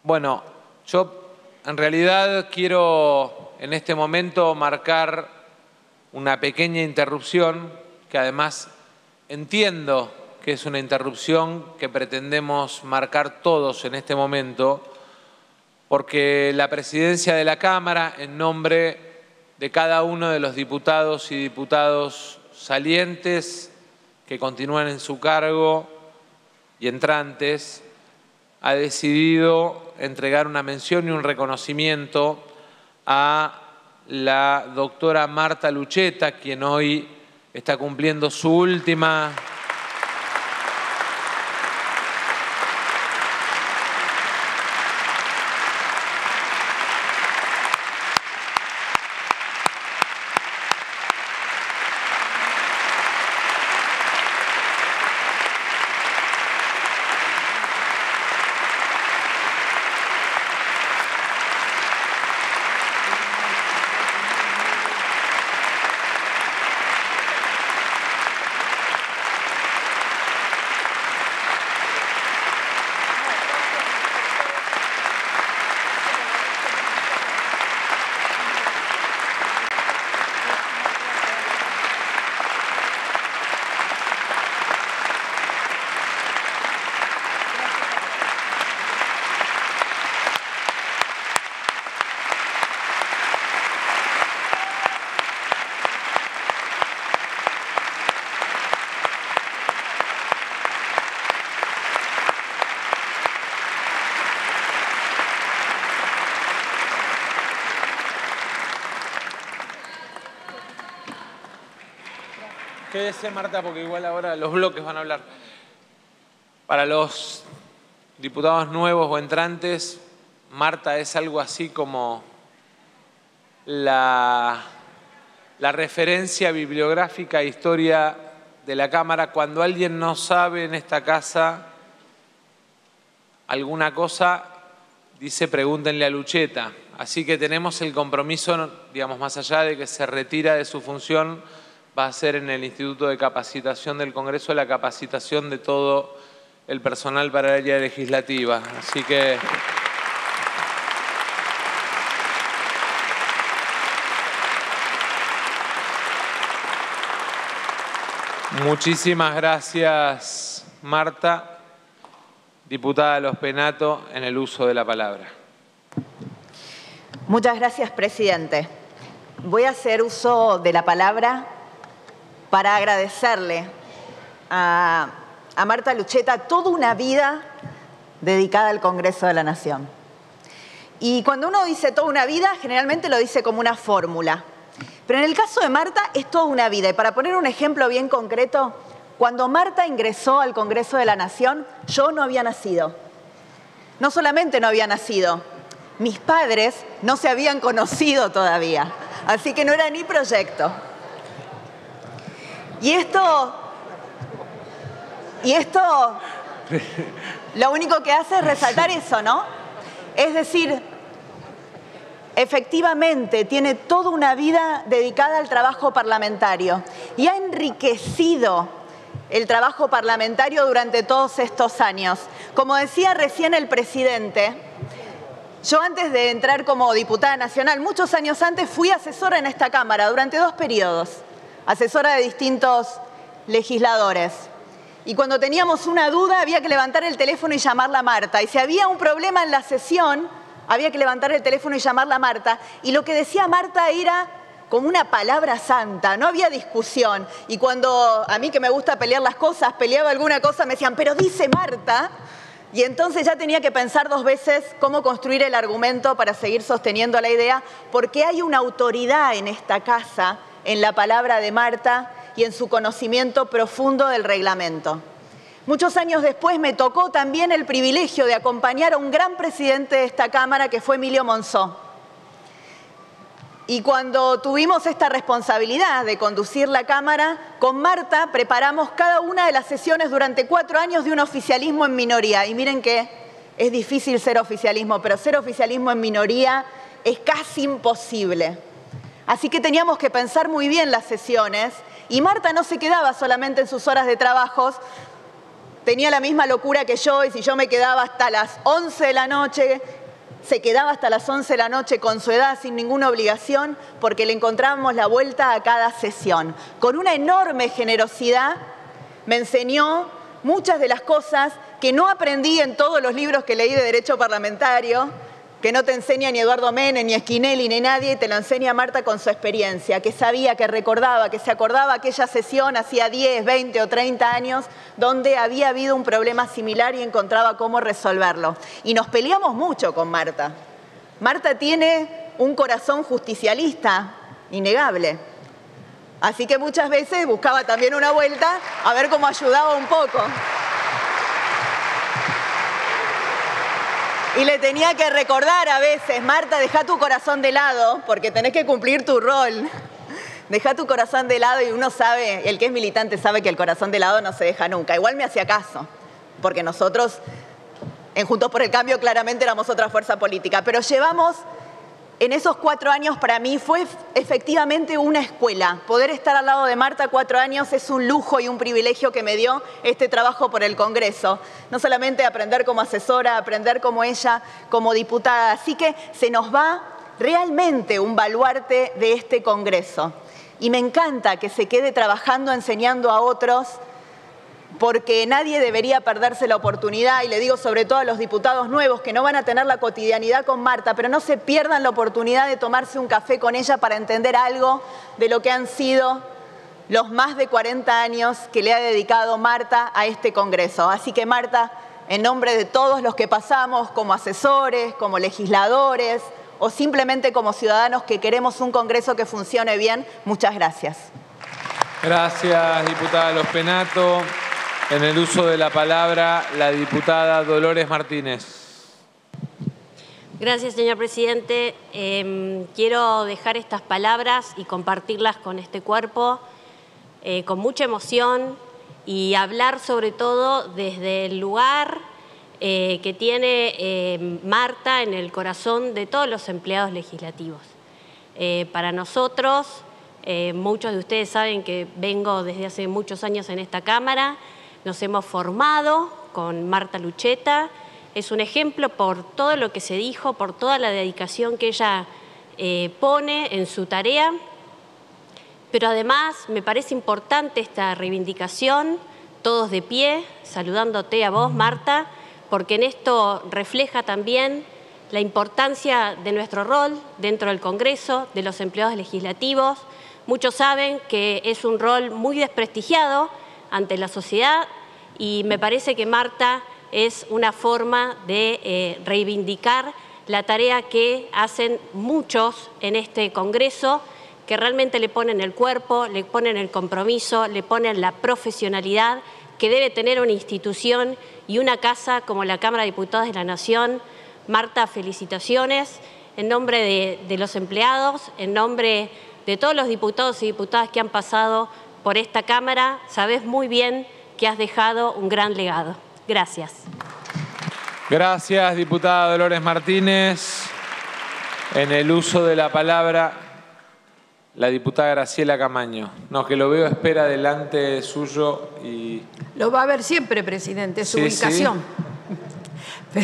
Bueno, yo en realidad quiero en este momento marcar una pequeña interrupción que además entiendo que es una interrupción que pretendemos marcar todos en este momento, porque la presidencia de la Cámara, en nombre de cada uno de los diputados y diputadas salientes que continúan en su cargo y entrantes, ha decidido entregar una mención y un reconocimiento a la doctora Marta Lucheta, quien hoy está cumpliendo su última Quédese, Marta, porque igual ahora los bloques van a hablar. Para los diputados nuevos o entrantes, Marta es algo así como la referencia bibliográfica e historia de la Cámara. Cuando alguien no sabe en esta casa alguna cosa, dice pregúntenle a Lucheta. Así que tenemos el compromiso, digamos, más allá de que se retira de su función, va a ser en el Instituto de Capacitación del Congreso la capacitación de todo el personal para el área legislativa. Así que muchísimas gracias, Marta. Diputada Los Penato, en el uso de la palabra. Muchas gracias, presidente. Voy a hacer uso de la palabra para agradecerle a Marta Lucheta toda una vida dedicada al Congreso de la Nación. Y cuando uno dice toda una vida, generalmente lo dice como una fórmula. Pero en el caso de Marta es toda una vida. Y para poner un ejemplo bien concreto, cuando Marta ingresó al Congreso de la Nación, yo no había nacido. No solamente no había nacido, mis padres no se habían conocido todavía. Así que no era ni proyecto. Y esto lo único que hace es resaltar eso, ¿no? Es decir, efectivamente tiene toda una vida dedicada al trabajo parlamentario y ha enriquecido el trabajo parlamentario durante todos estos años. Como decía recién el presidente, yo antes de entrar como diputada nacional, muchos años antes, fui asesora en esta Cámara durante 2 periodos. Asesora de distintos legisladores. Y cuando teníamos una duda había que levantar el teléfono y llamarla a Marta. Y si había un problema en la sesión, había que levantar el teléfono y llamarla a Marta. Y lo que decía Marta era como una palabra santa, no había discusión. Y cuando a mí que me gusta pelear las cosas, peleaba alguna cosa, me decían, pero dice Marta. Y entonces ya tenía que pensar 2 veces cómo construir el argumento para seguir sosteniendo la idea, porque hay una autoridad en esta casa en la palabra de Marta y en su conocimiento profundo del reglamento. Muchos años después me tocó también el privilegio de acompañar a un gran presidente de esta Cámara que fue Emilio Monzó. Y cuando tuvimos esta responsabilidad de conducir la Cámara, con Marta preparamos cada una de las sesiones durante 4 años de un oficialismo en minoría. Y miren que es difícil ser oficialismo, pero ser oficialismo en minoría es casi imposible. Así que teníamos que pensar muy bien las sesiones y Marta no se quedaba solamente en sus horas de trabajo, tenía la misma locura que yo y si yo me quedaba hasta las 11 de la noche, se quedaba hasta las 11 de la noche con su edad sin ninguna obligación porque le encontrábamos la vuelta a cada sesión. Con una enorme generosidad me enseñó muchas de las cosas que no aprendí en todos los libros que leí de Derecho Parlamentario, que no te enseña ni Eduardo Menem, ni Schiavelli, ni nadie, y te lo enseña Marta con su experiencia, que sabía, que recordaba, que se acordaba aquella sesión hacía 10, 20 o 30 años donde había habido un problema similar y encontraba cómo resolverlo. Y nos peleamos mucho con Marta. Marta tiene un corazón justicialista, innegable. Así que muchas veces buscaba también una vuelta a ver cómo ayudaba un poco. Y le tenía que recordar a veces, Marta, deja tu corazón de lado, porque tenés que cumplir tu rol. Deja tu corazón de lado y uno sabe, el que es militante sabe que el corazón de lado no se deja nunca. Igual me hacía caso, porque nosotros en Juntos por el Cambio claramente éramos otra fuerza política. Pero llevamos, en esos 4 años para mí fue efectivamente una escuela. Poder estar al lado de Marta 4 años es un lujo y un privilegio que me dio este trabajo por el Congreso. No solamente aprender como asesora, aprender como ella, como diputada. Así que se nos va realmente un baluarte de este Congreso. Y me encanta que se quede trabajando, enseñando a otros, porque nadie debería perderse la oportunidad, y le digo sobre todo a los diputados nuevos que no van a tener la cotidianidad con Marta, pero no se pierdan la oportunidad de tomarse un café con ella para entender algo de lo que han sido los más de 40 años que le ha dedicado Marta a este Congreso. Así que Marta, en nombre de todos los que pasamos como asesores, como legisladores o simplemente como ciudadanos que queremos un Congreso que funcione bien, muchas gracias. Gracias, diputada Lospenato. En el uso de la palabra, la diputada Dolores Martínez. Gracias, señor presidente. Quiero dejar estas palabras y compartirlas con este cuerpo con mucha emoción y hablar sobre todo desde el lugar que tiene Marta en el corazón de todos los empleados legislativos. Para nosotros, muchos de ustedes saben que vengo desde hace muchos años en esta Cámara. Nos hemos formado con Marta Lucheta. Es un ejemplo por todo lo que se dijo, por toda la dedicación que ella pone en su tarea. Pero además me parece importante esta reivindicación, todos de pie, saludándote a vos, Marta, porque en esto refleja también la importancia de nuestro rol dentro del Congreso, de los empleados legislativos. Muchos saben que es un rol muy desprestigiado ante la sociedad y me parece que Marta es una forma de reivindicar la tarea que hacen muchos en este Congreso, que realmente le ponen el cuerpo, le ponen el compromiso, le ponen la profesionalidad que debe tener una institución y una casa como la Cámara de Diputados de la Nación. Marta, felicitaciones en nombre de los empleados, en nombre de todos los diputados y diputadas que han pasado por esta Cámara. Sabés muy bien que has dejado un gran legado. Gracias. Gracias, diputada Dolores Martínez. En el uso de la palabra, la diputada Graciela Camaño. No, que lo veo, espera delante suyo y... Lo va a ver siempre, presidente, su ubicación. Sí.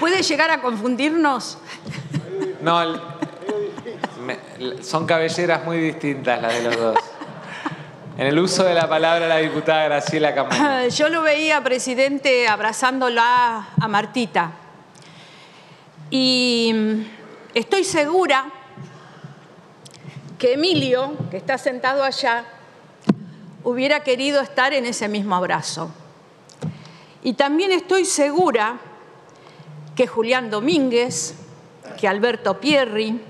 ¿Puede llegar a confundirnos? No, son cabelleras muy distintas las de los dos. En el uso de la palabra, la diputada Graciela Camaño. Yo lo veía, presidente, abrazándola a Martita. Y estoy segura que Emilio, que está sentado allá, hubiera querido estar en ese mismo abrazo. Y también estoy segura que Julián Domínguez, que Alberto Pierri,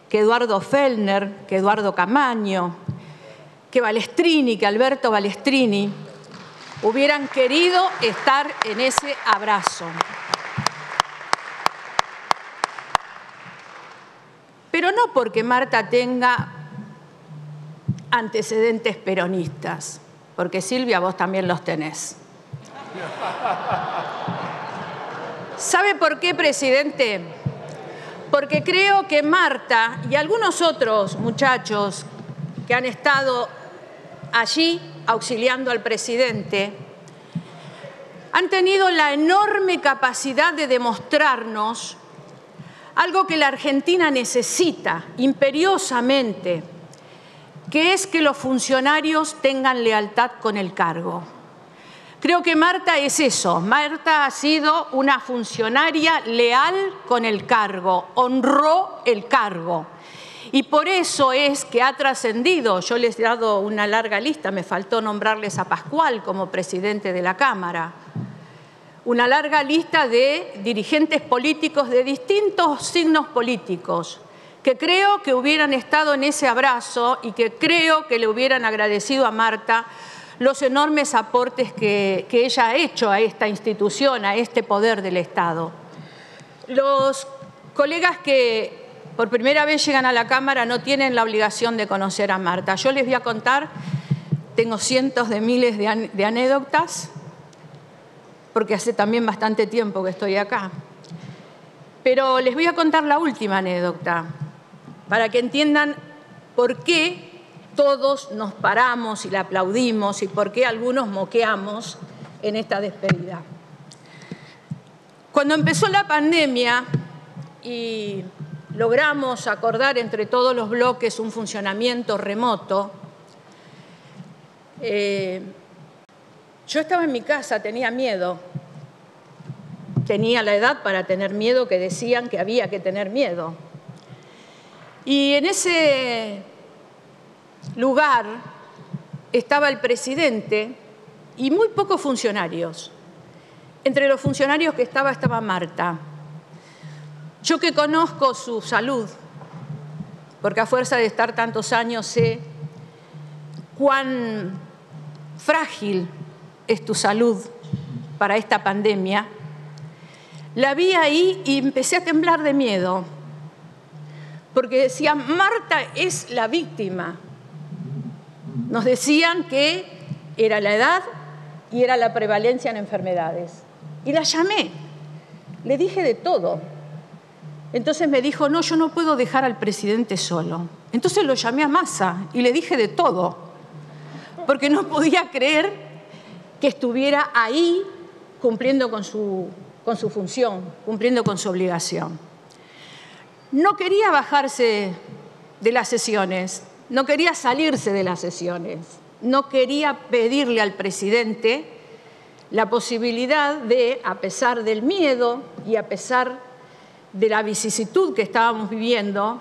que Eduardo Fellner, que Eduardo Camaño, que Balestrini, que Alberto Balestrini, hubieran querido estar en ese abrazo. Pero no porque Marta tenga antecedentes peronistas, porque Silvia, vos también los tenés. ¿Sabe por qué, presidente? Porque creo que Marta y algunos otros muchachos que han estado allí auxiliando al presidente han tenido la enorme capacidad de demostrarnos algo que la Argentina necesita imperiosamente, que es que los funcionarios tengan lealtad con el cargo. Creo que Marta es eso. Marta ha sido una funcionaria leal con el cargo, honró el cargo. Y por eso es que ha trascendido. Yo les he dado una larga lista, me faltó nombrarles a Pascual como presidente de la Cámara. Una larga lista de dirigentes políticos de distintos signos políticos que creo que hubieran estado en ese abrazo y que creo que le hubieran agradecido a Marta los enormes aportes que ella ha hecho a esta institución, a este poder del Estado. Los colegas que por primera vez llegan a la Cámara no tienen la obligación de conocer a Marta. Yo les voy a contar, tengo cientos de miles de anécdotas, porque hace también bastante tiempo que estoy acá. Pero les voy a contar la última anécdota, para que entiendan por qué todos nos paramos y la aplaudimos y por qué algunos moqueamos en esta despedida. Cuando empezó la pandemia y logramos acordar entre todos los bloques un funcionamiento remoto, yo estaba en mi casa, tenía miedo. Tenía la edad para tener miedo, que decían que había que tener miedo. Y en ese lugar estaba el presidente y muy pocos funcionarios. Entre los funcionarios que estaba Marta. Yo que conozco su salud, porque a fuerza de estar tantos años sé cuán frágil es tu salud para esta pandemia, la vi ahí y empecé a temblar de miedo, porque decían, Marta es la víctima. Nos decían que era la edad y era la prevalencia en enfermedades. Y la llamé, le dije de todo. Entonces me dijo, no, yo no puedo dejar al presidente solo. Entonces lo llamé a Massa y le dije de todo, porque no podía creer que estuviera ahí cumpliendo con su función, cumpliendo con su obligación. No quería bajarse de las sesiones, no quería salirse de las sesiones, no quería pedirle al presidente la posibilidad de, a pesar del miedo y a pesar de la vicisitud que estábamos viviendo,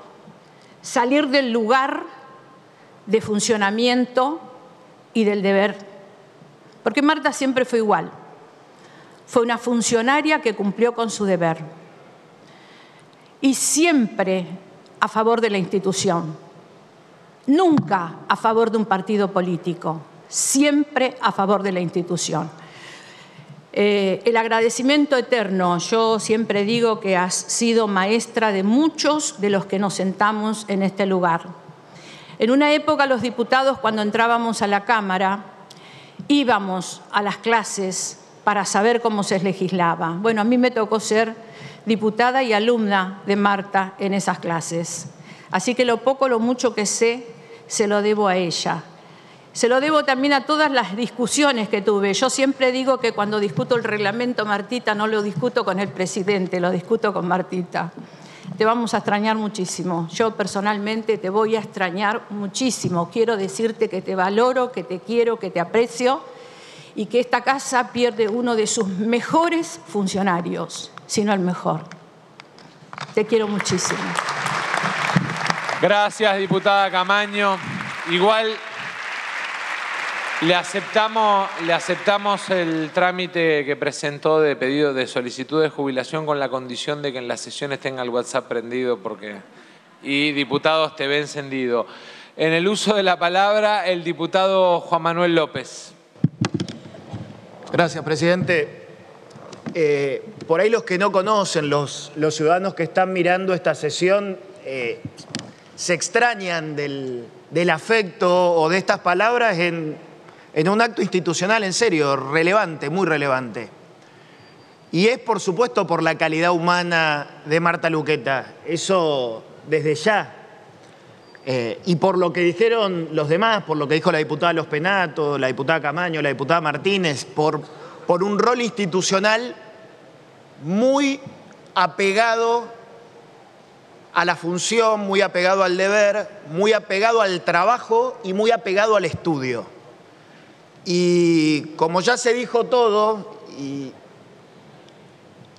salir del lugar de funcionamiento y del deber. Porque Marta siempre fue igual. Fue una funcionaria que cumplió con su deber. Y siempre a favor de la institución. Nunca a favor de un partido político. Siempre a favor de la institución. El agradecimiento eterno. Yo siempre digo que has sido maestra de muchos de los que nos sentamos en este lugar. En una época los diputados, cuando entrábamos a la Cámara, íbamos a las clases para saber cómo se legislaba. Bueno, a mí me tocó ser diputada y alumna de Marta en esas clases. Así que lo poco, lo mucho que sé, se lo debo a ella. Se lo debo también a todas las discusiones que tuve. Yo siempre digo que cuando discuto el reglamento, Martita, no lo discuto con el presidente, lo discuto con Martita. Te vamos a extrañar muchísimo. Yo personalmente te voy a extrañar muchísimo. Quiero decirte que te valoro, que te quiero, que te aprecio y que esta casa pierde uno de sus mejores funcionarios, si no el mejor. Te quiero muchísimo. Gracias, diputada Camaño. Igual le aceptamos el trámite que presentó de pedido de solicitud de jubilación con la condición de que en las sesiones tenga el WhatsApp prendido y diputados TV encendido. En el uso de la palabra, el diputado Juan Manuel López. Gracias, presidente. Por ahí los que no conocen, los ciudadanos que están mirando esta sesión, se extrañan del afecto o de estas palabras en un acto institucional, en serio, relevante, muy relevante. Y es, por supuesto, por la calidad humana de Marta Luqueta. Eso desde ya. Y por lo que dijeron los demás, por lo que dijo la diputada Los Penato, la diputada Camaño, la diputada Martínez, por por un rol institucional muy apegado a la función, muy apegado al deber, muy apegado al trabajo y muy apegado al estudio. Y como ya se dijo todo, y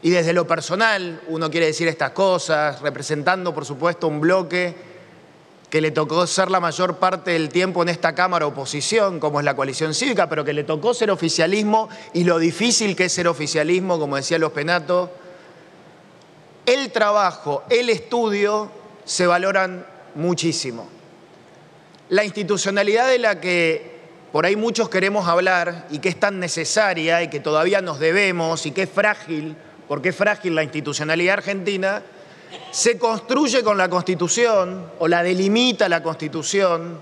desde lo personal uno quiere decir estas cosas, representando por supuesto un bloque que le tocó ser la mayor parte del tiempo en esta Cámara oposición, como es la coalición cívica, pero que le tocó ser oficialismo y lo difícil que es ser oficialismo, como decía Los Penato. El trabajo, el estudio se valoran muchísimo. La institucionalidad de la que por ahí muchos queremos hablar y que es tan necesaria y que todavía nos debemos y que es frágil, porque es frágil la institucionalidad argentina, se construye con la Constitución o la delimita la Constitución,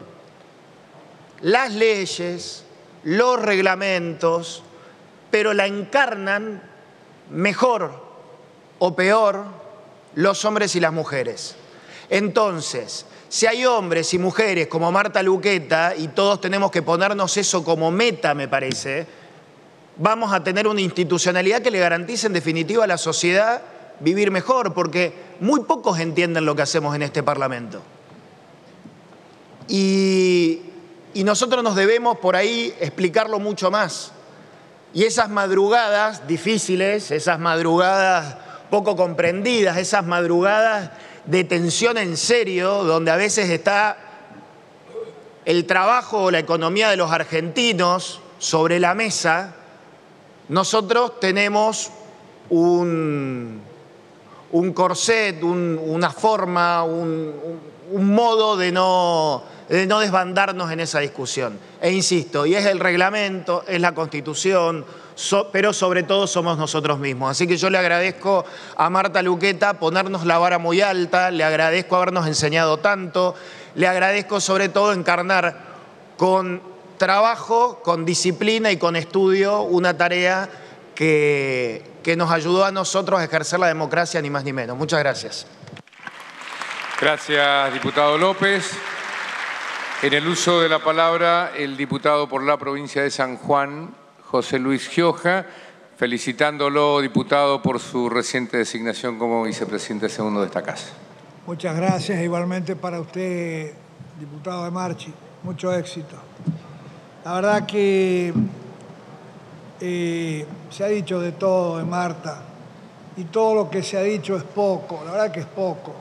las leyes, los reglamentos, pero la encarnan mejor o peor los hombres y las mujeres. Entonces, si hay hombres y mujeres como Marta Luqueta, y todos tenemos que ponernos eso como meta, me parece, vamos a tener una institucionalidad que le garantice en definitiva a la sociedad vivir mejor, porque muy pocos entienden lo que hacemos en este Parlamento. Y nosotros nos debemos por ahí explicarlo mucho más. Y esas madrugadas difíciles, esas madrugadas poco comprendidas, esas madrugadas de tensión en serio, donde a veces está el trabajo o la economía de los argentinos sobre la mesa, nosotros tenemos un corset, una forma, un modo de no desbandarnos en esa discusión. E insisto, y es el reglamento, es la Constitución, pero sobre todo somos nosotros mismos. Así que yo le agradezco a Marta Luqueta ponernos la vara muy alta, le agradezco habernos enseñado tanto, le agradezco sobre todo encarnar con trabajo, con disciplina y con estudio una tarea que nos ayudó a nosotros a ejercer la democracia, ni más ni menos. Muchas gracias. Gracias, diputado López. En el uso de la palabra, el diputado por la provincia de San Juan, José Luis Gioja, felicitándolo, diputado, por su reciente designación como vicepresidente segundo de esta casa. Muchas gracias, igualmente para usted, diputado de Marchi. Mucho éxito. La verdad que se ha dicho de todo de Marta y todo lo que se ha dicho es poco, la verdad que es poco.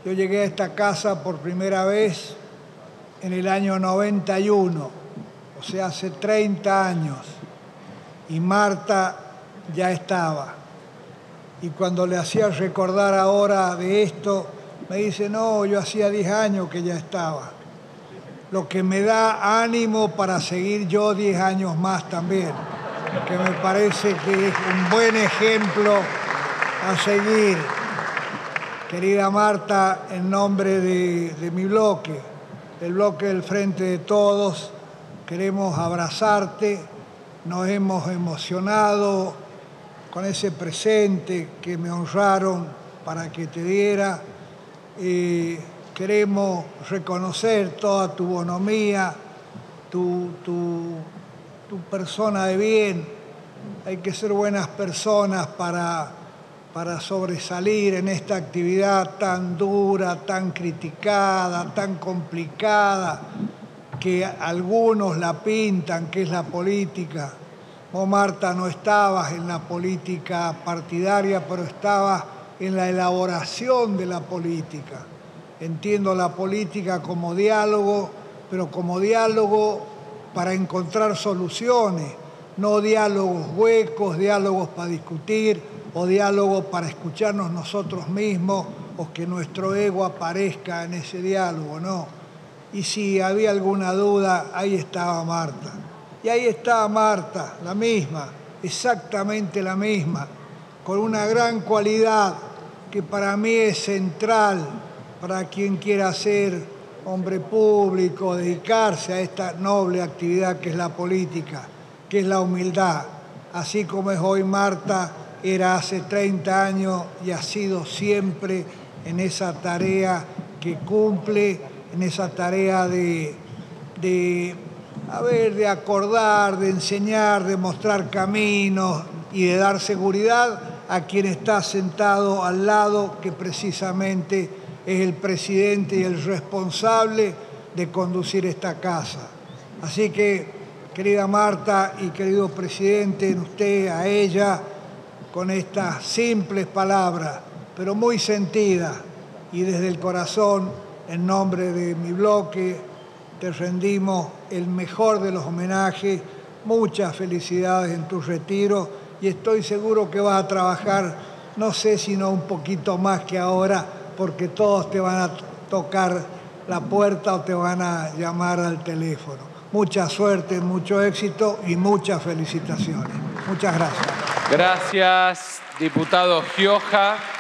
Yo llegué a esta casa por primera vez en el año 91, o sea, hace 30 años, y Marta ya estaba. Y cuando le hacía recordar ahora de esto, me dice, no, yo hacía 10 años que ya estaba. Lo que me da ánimo para seguir yo 10 años más también, que me parece que es un buen ejemplo a seguir. Querida Marta, en nombre de mi bloque, del bloque del Frente de Todos, queremos abrazarte. Nos hemos emocionado con ese presente que me honraron para que te diera. Queremos reconocer toda tu bonomía, tu persona de bien. Hay que ser buenas personas para sobresalir en esta actividad tan dura, tan criticada, tan complicada, que algunos la pintan, que es la política. Vos, Marta, no estabas en la política partidaria, pero estabas en la elaboración de la política. Entiendo la política como diálogo, pero como diálogo para encontrar soluciones, no diálogos huecos, diálogos para discutir o diálogos para escucharnos nosotros mismos o que nuestro ego aparezca en ese diálogo, no. Y si había alguna duda, ahí estaba Marta. Y ahí estaba Marta, la misma, exactamente la misma, con una gran cualidad que para mí es central para quien quiera ser hombre público, dedicarse a esta noble actividad que es la política, que es la humildad. Así como es hoy Marta, era hace 30 años y ha sido siempre en esa tarea que cumple, en esa tarea de de acordar, de enseñar, de mostrar caminos y de dar seguridad a quien está sentado al lado, que precisamente es el presidente y el responsable de conducir esta casa. Así que, querida Marta y querido presidente, usted, a ella, con estas simples palabras, pero muy sentidas y desde el corazón, en nombre de mi bloque, te rendimos el mejor de los homenajes. Muchas felicidades en tu retiro y estoy seguro que vas a trabajar, no sé si no un poquito más que ahora, porque todos te van a tocar la puerta o te van a llamar al teléfono. Mucha suerte, mucho éxito y muchas felicitaciones. Muchas gracias. Gracias, diputado Gioja.